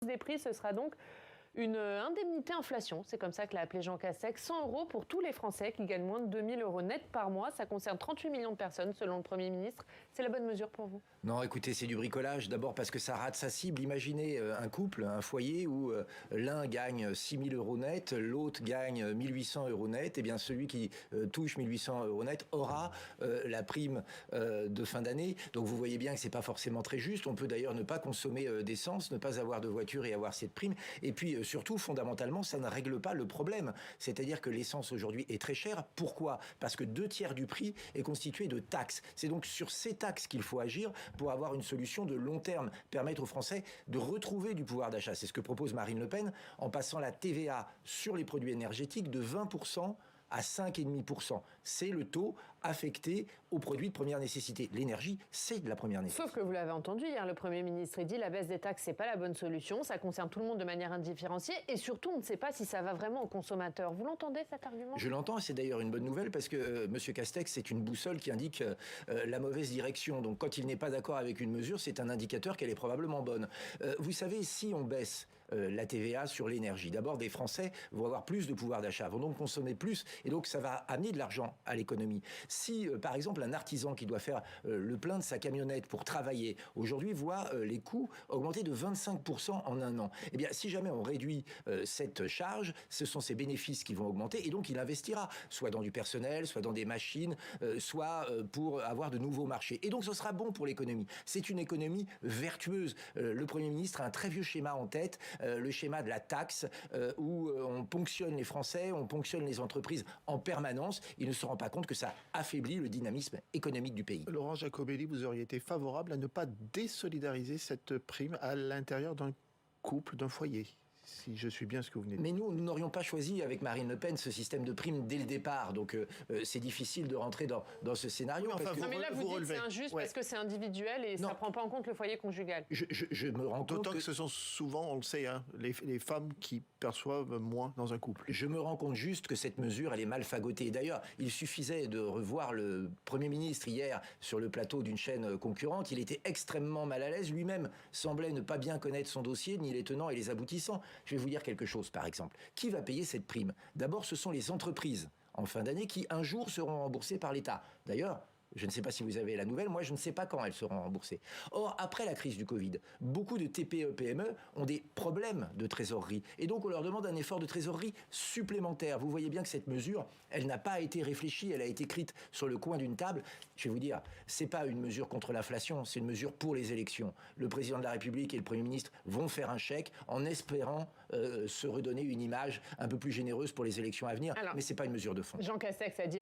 des prix, ce sera donc une indemnité inflation, c'est comme ça que l'a appelé Jean Castex, 100 € pour tous les Français qui gagnent moins de 2 000 € net par mois. Ça concerne 38 millions de personnes selon le Premier ministre. C'est la bonne mesure pour vous? Non, écoutez, c'est du bricolage. D'abord parce que ça rate sa cible. Imaginez un couple, un foyer où l'un gagne 6 000 € net, l'autre gagne 1 800 € net. Eh bien, celui qui touche 1 800 € net aura la prime de fin d'année. Donc vous voyez bien que c'est pas forcément très juste. On peut d'ailleurs ne pas consommer d'essence, ne pas avoir de voiture et avoir cette prime. Et puis surtout, fondamentalement, ça ne règle pas le problème. C'est-à-dire que l'essence aujourd'hui est très chère. Pourquoi? Parce que 2/3 du prix est constitué de taxes. C'est donc sur ces taxes qu'il faut agir pour avoir une solution de long terme, permettre aux Français de retrouver du pouvoir d'achat. C'est ce que propose Marine Le Pen en passant la TVA sur les produits énergétiques de 20% à 5,5%. C'est le taux affecté aux produits de première nécessité. L'énergie, c'est de la première nécessité. Sauf que vous l'avez entendu hier, le Premier ministre a dit la baisse des taxes, c'est pas la bonne solution, ça concerne tout le monde de manière indifférenciée et surtout, on ne sait pas si ça va vraiment aux consommateurs. Vous l'entendez cet argument? Je l'entends, et c'est d'ailleurs une bonne nouvelle parce que M. Castex, c'est une boussole qui indique la mauvaise direction. Donc quand il n'est pas d'accord avec une mesure, c'est un indicateur qu'elle est probablement bonne. Vous savez, si on baisse la TVA sur l'énergie, d'abord des Français vont avoir plus de pouvoir d'achat, vont donc consommer plus et donc ça va amener de l'argent à l'économie. Si par exemple un artisan qui doit faire le plein de sa camionnette pour travailler aujourd'hui voit les coûts augmenter de 25% en un an, eh bien si jamais on réduit cette charge, ce sont ses bénéfices qui vont augmenter et donc il investira soit dans du personnel, soit dans des machines, soit pour avoir de nouveaux marchés. Et donc ce sera bon pour l'économie. C'est une économie vertueuse. Le Premier ministre a un très vieux schéma en tête, le schéma de la taxe où on ponctionne les Français, on ponctionne les entreprises en permanence. Il ne se rend pas compte que ça affaiblit le dynamisme économique du pays. Laurent Jacobelli, vous auriez été favorable à ne pas désolidariser cette prime à l'intérieur d'un couple, d'un foyer, si je suis bien ce que vous venez de dire. Mais nous n'aurions pas choisi avec Marine Le Pen ce système de prime dès le départ. Donc c'est difficile de rentrer dans ce scénario. Oui, enfin, parce que Non mais là vous dites c'est injuste parce que c'est individuel et ça ne prend pas en compte le foyer conjugal. je me rends compte D'autant que ce sont souvent, on le sait, hein, les femmes qui perçoivent moins dans un couple. Je me rends compte juste que cette mesure, elle est mal fagotée. D'ailleurs, il suffisait de revoir le Premier ministre hier sur le plateau d'une chaîne concurrente. Il était extrêmement mal à l'aise. Lui-même semblait ne pas bien connaître son dossier, ni les tenants et les aboutissants. Je vais vous dire quelque chose, par exemple. Qui va payer cette prime? D'abord, ce sont les entreprises en fin d'année qui, un jour, seront remboursées par l'État. D'ailleurs, je ne sais pas si vous avez la nouvelle, moi je ne sais pas quand elles seront remboursées. Or, après la crise du Covid, beaucoup de TPE, PME ont des problèmes de trésorerie. Et donc on leur demande un effort de trésorerie supplémentaire. Vous voyez bien que cette mesure, elle n'a pas été réfléchie, elle a été écrite sur le coin d'une table. Je vais vous dire, c'est pas une mesure contre l'inflation, c'est une mesure pour les élections. Le président de la République et le Premier ministre vont faire un chèque en espérant se redonner une image un peu plus généreuse pour les élections à venir. Alors, mais c'est pas une mesure de fond. Jean Castex a dit...